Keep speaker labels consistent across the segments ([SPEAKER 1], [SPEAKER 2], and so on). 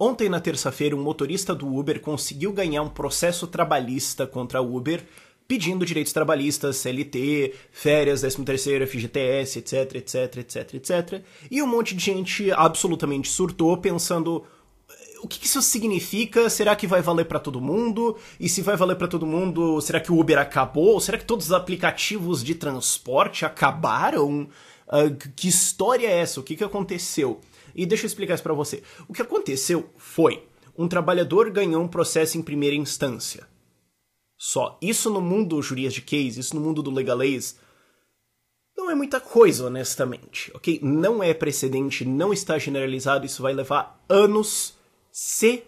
[SPEAKER 1] Ontem, na terça-feira, um motorista do Uber conseguiu ganhar um processo trabalhista contra a Uber, pedindo direitos trabalhistas, CLT, férias, 13º, FGTS, etc, etc, etc, etc. E um monte de gente absolutamente surtou, pensando: o que isso significa? Será que vai valer pra todo mundo? E se vai valer pra todo mundo, será que o Uber acabou? Será que todos os aplicativos de transporte acabaram? Que história é essa? O que aconteceu? E deixa eu explicar isso pra você. O que aconteceu foi: um trabalhador ganhou um processo em primeira instância. Só. Isso no mundo juridiquês, isso no mundo do legalês, não é muita coisa, honestamente, ok? Não é precedente, não está generalizado, isso vai levar anos se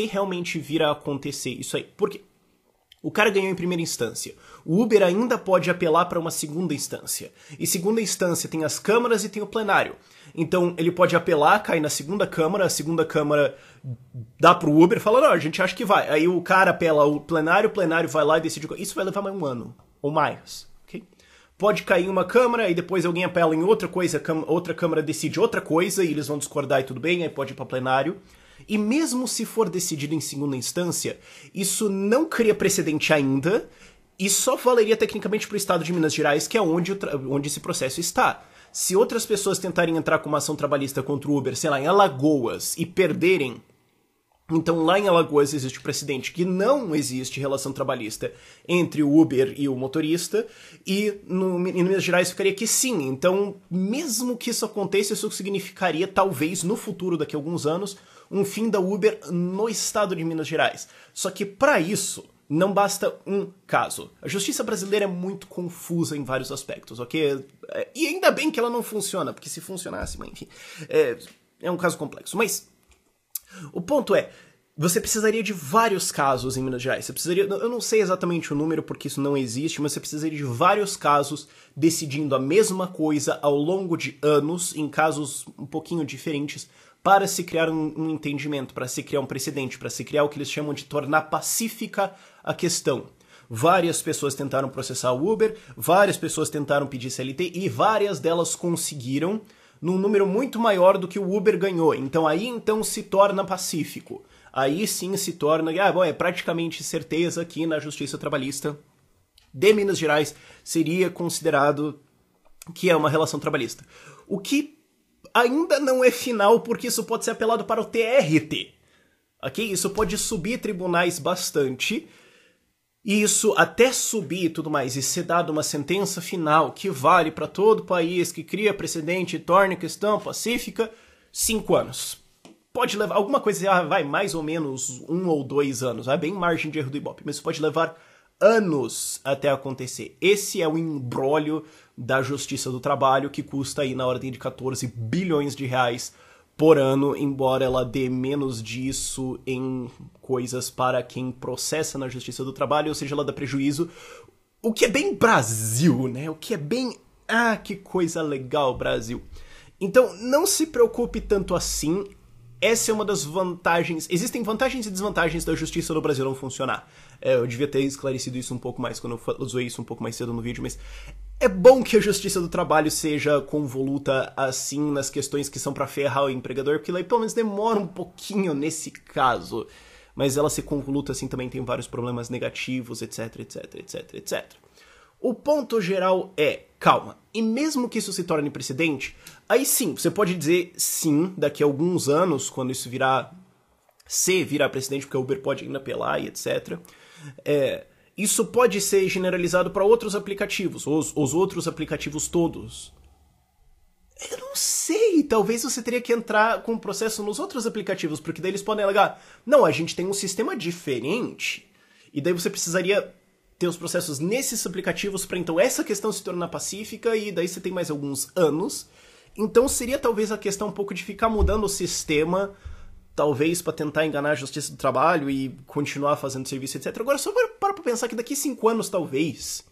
[SPEAKER 1] realmente vir a acontecer isso aí. Por quê? O cara ganhou em primeira instância. O Uber ainda pode apelar para uma segunda instância. E segunda instância tem as câmaras e tem o plenário. Então ele pode apelar, cai na segunda câmara, a segunda câmara dá pro Uber e fala: não, a gente acha que vai. Aí o cara apela ao plenário, o plenário vai lá e decide. Isso vai levar mais um ano, ou mais. Okay? Pode cair em uma câmara e depois alguém apela em outra coisa, outra câmara decide outra coisa e eles vão discordar e tudo bem, aí pode ir para plenário. E mesmo se for decidido em segunda instância, isso não cria precedente ainda e só valeria tecnicamente para o estado de Minas Gerais, que é onde esse processo está. Se outras pessoas tentarem entrar com uma ação trabalhista contra o Uber, sei lá, em Alagoas, e perderem, então lá em Alagoas existe o precedente que não existe relação trabalhista entre o Uber e o motorista, e em Minas Gerais ficaria que sim. Então, mesmo que isso aconteça, isso significaria, talvez, no futuro, daqui a alguns anos, um fim da Uber no estado de Minas Gerais. Só que para isso, não basta um caso. A justiça brasileira é muito confusa em vários aspectos, ok? E ainda bem que ela não funciona, porque se funcionasse, mas enfim, é um caso complexo. Mas o ponto é, você precisaria de vários casos em Minas Gerais. Você precisaria, eu não sei exatamente o número porque isso não existe, mas você precisaria de vários casos decidindo a mesma coisa ao longo de anos, em casos um pouquinho diferentes, para se criar um entendimento, para se criar um precedente, para se criar o que eles chamam de tornar pacífica a questão. Várias pessoas tentaram processar o Uber, várias pessoas tentaram pedir CLT e várias delas conseguiram, num número muito maior do que o Uber ganhou. Então aí se torna pacífico. Aí sim se torna, é praticamente certeza que na Justiça Trabalhista de Minas Gerais seria considerado que é uma relação trabalhista. O que ainda não é final, porque isso pode ser apelado para o TRT. Ok? Isso pode subir tribunais bastante. E isso até subir e tudo mais, e ser dado uma sentença final que vale para todo o país, que cria precedente e torna a questão pacífica, 5 anos. Pode levar, alguma coisa vai mais ou menos 1 ou 2 anos, é bem margem de erro do Ibope, mas isso pode levar anos até acontecer. Esse é o imbróglio da Justiça do Trabalho, que custa aí na ordem de 14 bilhões de reais por ano, embora ela dê menos disso em coisas para quem processa na Justiça do Trabalho, ou seja, ela dá prejuízo, o que é bem Brasil, né? O que é bem... que coisa legal, Brasil. Então, não se preocupe tanto assim. Essa é uma das vantagens... Existem vantagens e desvantagens da Justiça do Brasil não funcionar. Eu devia ter esclarecido isso um pouco mais quando eu zoei isso um pouco mais cedo no vídeo, mas é bom que a Justiça do Trabalho seja convoluta assim nas questões que são pra ferrar o empregador, porque lá pelo menos demora um pouquinho nesse caso. Mas ela ser convoluta assim também tem vários problemas negativos, etc, etc, etc, etc. O ponto geral é, calma, e mesmo que isso se torne precedente, aí sim, você pode dizer sim, daqui a alguns anos, quando isso virar precedente, porque o Uber pode ainda apelar e etc., isso pode ser generalizado para outros aplicativos, os outros aplicativos todos. Eu não sei, talvez você teria que entrar com o processo nos outros aplicativos, porque daí eles podem alegar, não, a gente tem um sistema diferente, e daí você precisaria ter os processos nesses aplicativos para então essa questão se tornar pacífica, e daí você tem mais alguns anos. Então seria talvez a questão um pouco de ficar mudando o sistema, talvez para tentar enganar a Justiça do Trabalho e continuar fazendo serviço, etc. Agora só para pensar que daqui 5 anos talvez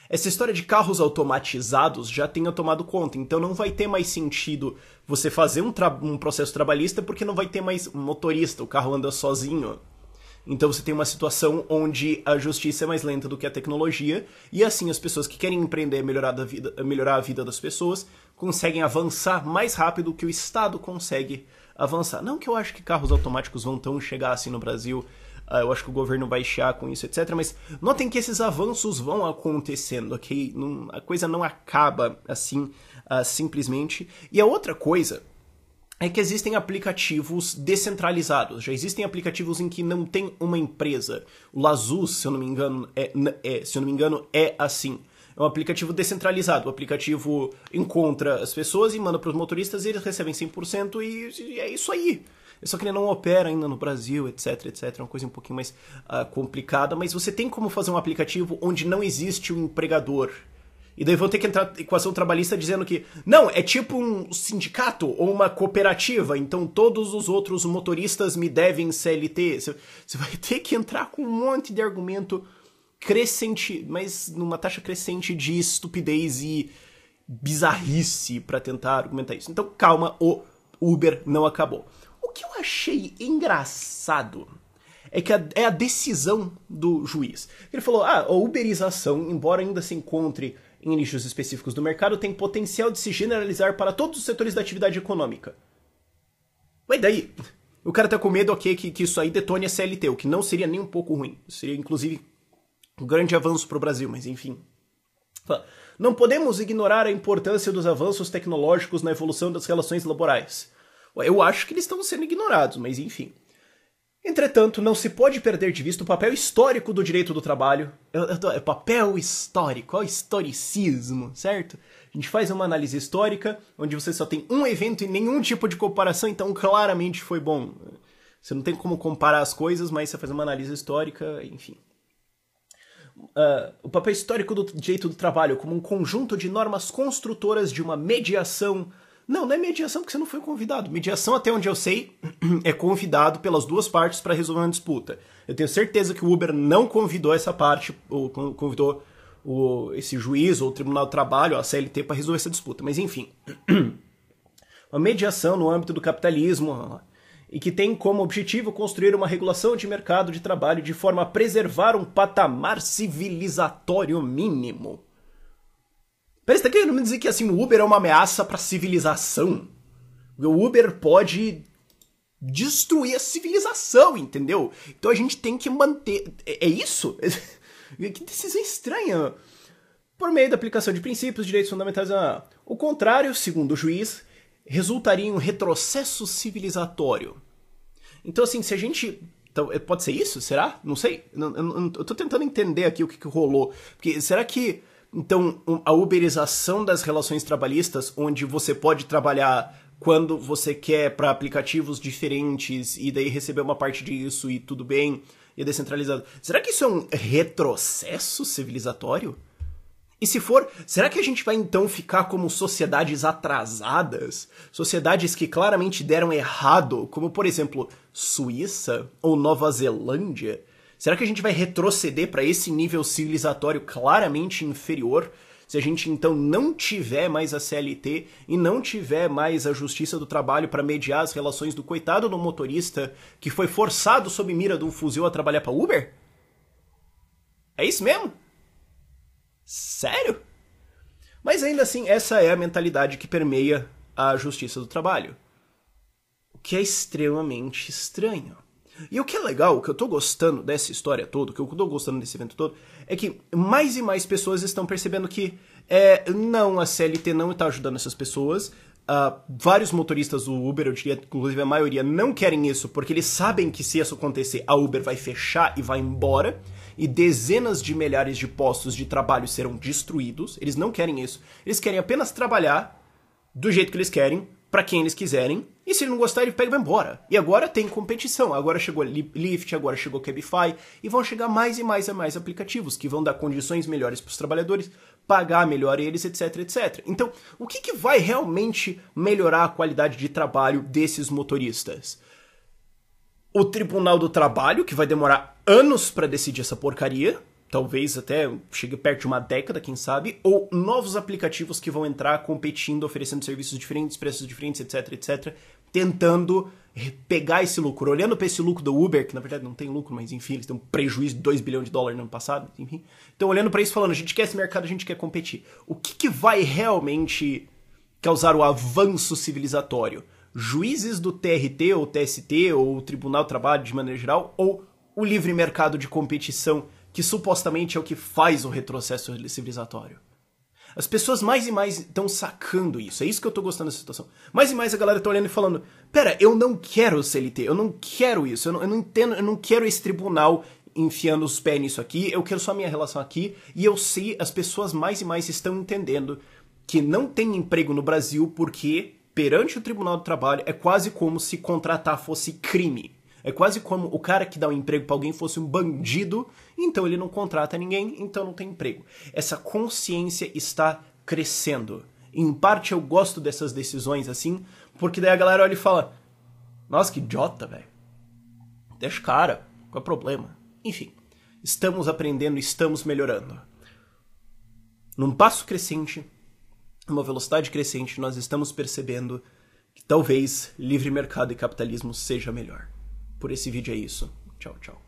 [SPEAKER 1] essa história de carros automatizados já tenha tomado conta, então não vai ter mais sentido você fazer um processo trabalhista porque não vai ter mais motorista, o carro anda sozinho. Então você tem uma situação onde a justiça é mais lenta do que a tecnologia, e assim as pessoas que querem empreender, melhorar a vida das pessoas, conseguem avançar mais rápido que o Estado consegue avançar. Não que eu acho que carros automáticos vão tão chegar assim no Brasil, eu acho que o governo vai chiar com isso, etc. Mas notem que esses avanços vão acontecendo, ok? A coisa não acaba assim, simplesmente. E a outra coisa é que existem aplicativos descentralizados. Já existem aplicativos em que não tem uma empresa. O Lazuz, se eu não me engano, é assim. É um aplicativo descentralizado. O aplicativo encontra as pessoas e manda para os motoristas e eles recebem 100% e é isso aí. Só que ele não opera ainda no Brasil, etc, etc. É uma coisa um pouquinho mais complicada, mas você tem como fazer um aplicativo onde não existe um empregador. E daí vão ter que entrar com ação trabalhista dizendo que, não, é tipo um sindicato ou uma cooperativa, então todos os outros motoristas me devem CLT. Você vai ter que entrar com um monte de argumento crescente, mas numa taxa crescente de estupidez e bizarrice para tentar argumentar isso. Então, calma, o Uber não acabou. O que eu achei engraçado é que é a decisão do juiz. Ele falou, a uberização, embora ainda se encontre em nichos específicos do mercado, tem potencial de se generalizar para todos os setores da atividade econômica. Mas daí, o cara tá com medo, ok, que isso aí detone a CLT, o que não seria nem um pouco ruim. Seria, inclusive, um grande avanço para o Brasil, mas enfim. Não podemos ignorar a importância dos avanços tecnológicos na evolução das relações laborais. Eu acho que eles estão sendo ignorados, mas enfim. Entretanto, não se pode perder de vista o papel histórico do direito do trabalho. É papel histórico, é o historicismo, certo? A gente faz uma análise histórica, onde você só tem um evento e nenhum tipo de comparação, então claramente foi bom. Você não tem como comparar as coisas, mas você faz uma análise histórica, enfim. O papel histórico do direito do trabalho como um conjunto de normas construtoras de uma mediação. Não é mediação porque você não foi convidado. Mediação, até onde eu sei, é convidado pelas duas partes para resolver uma disputa. Eu tenho certeza que o Uber não convidou essa parte, ou convidou esse juiz ou o Tribunal do Trabalho, a CLT, para resolver essa disputa. Mas enfim, uma mediação no âmbito do capitalismo e que tem como objetivo construir uma regulação de mercado de trabalho de forma a preservar um patamar civilizatório mínimo. Peraí, você tá querendo me dizer que assim, o Uber é uma ameaça pra civilização? O Uber pode destruir a civilização, entendeu? Então a gente tem que manter... É isso? Que decisão estranha. Por meio da aplicação de princípios, direitos fundamentais... O contrário, segundo o juiz, resultaria em um retrocesso civilizatório. Então assim, se a gente... Então, pode ser isso? Será? Não sei. Eu tô tentando entender aqui o que rolou. Porque será que... Então, a uberização das relações trabalhistas, onde você pode trabalhar quando você quer para aplicativos diferentes e daí receber uma parte disso e tudo bem, e é descentralizado. Será que isso é um retrocesso civilizatório? E se for, será que a gente vai então ficar como sociedades atrasadas? Sociedades que claramente deram errado, como por exemplo, Suíça ou Nova Zelândia? Será que a gente vai retroceder para esse nível civilizatório claramente inferior se a gente então não tiver mais a CLT e não tiver mais a Justiça do Trabalho para mediar as relações do coitado do motorista que foi forçado sob mira de um fuzil a trabalhar para Uber? É isso mesmo? Sério? Mas ainda assim, essa é a mentalidade que permeia a Justiça do Trabalho. O que é extremamente estranho. E o que é legal, o que eu tô gostando dessa história toda, o que eu tô gostando desse evento todo, é que mais e mais pessoas estão percebendo que não, a CLT não está ajudando essas pessoas. Vários motoristas do Uber, eu diria, inclusive a maioria, não querem isso, porque eles sabem que se isso acontecer, a Uber vai fechar e vai embora, e dezenas de milhares de postos de trabalho serão destruídos. Eles não querem isso. Eles querem apenas trabalhar do jeito que eles querem, para quem eles quiserem, e se ele não gostar, ele pega e vai embora. E agora tem competição, agora chegou Lyft, agora chegou Cabify, e vão chegar mais e mais aplicativos que vão dar condições melhores para os trabalhadores, pagar melhor eles, etc, etc. Então, o que vai realmente melhorar a qualidade de trabalho desses motoristas? O Tribunal do Trabalho, que vai demorar anos para decidir essa porcaria, talvez até chegue perto de uma década, quem sabe, ou novos aplicativos que vão entrar competindo, oferecendo serviços diferentes, preços diferentes, etc, etc, tentando pegar esse lucro, olhando para esse lucro do Uber, que na verdade não tem lucro, mas enfim, eles têm um prejuízo de 2 bilhões de dólares no ano passado, enfim. Então olhando para isso falando, a gente quer esse mercado, a gente quer competir. O que vai realmente causar o avanço civilizatório? Juízes do TRT ou TST ou o Tribunal do Trabalho de maneira geral, ou o livre mercado de competição, que supostamente é o que faz o retrocesso civilizatório? As pessoas mais e mais estão sacando isso. É isso que eu tô gostando dessa situação. Mais e mais a galera tá olhando e falando, pera, eu não quero o CLT, eu não quero isso, eu não entendo, eu não quero esse tribunal enfiando os pés nisso aqui, eu quero só a minha relação aqui, e eu sei, as pessoas mais e mais estão entendendo que não tem emprego no Brasil porque, perante o Tribunal do Trabalho, é quase como se contratar fosse crime. É quase como o cara que dá um emprego pra alguém fosse um bandido, então ele não contrata ninguém, então não tem emprego. Essa consciência está crescendo. Em parte eu gosto dessas decisões assim, porque daí a galera olha e fala, nossa, que idiota, velho. Deixa o cara, qual é o problema? Enfim, estamos aprendendo, estamos melhorando. Num passo crescente, numa velocidade crescente, nós estamos percebendo que talvez livre mercado e capitalismo seja melhor. Por esse vídeo é isso. Tchau, tchau.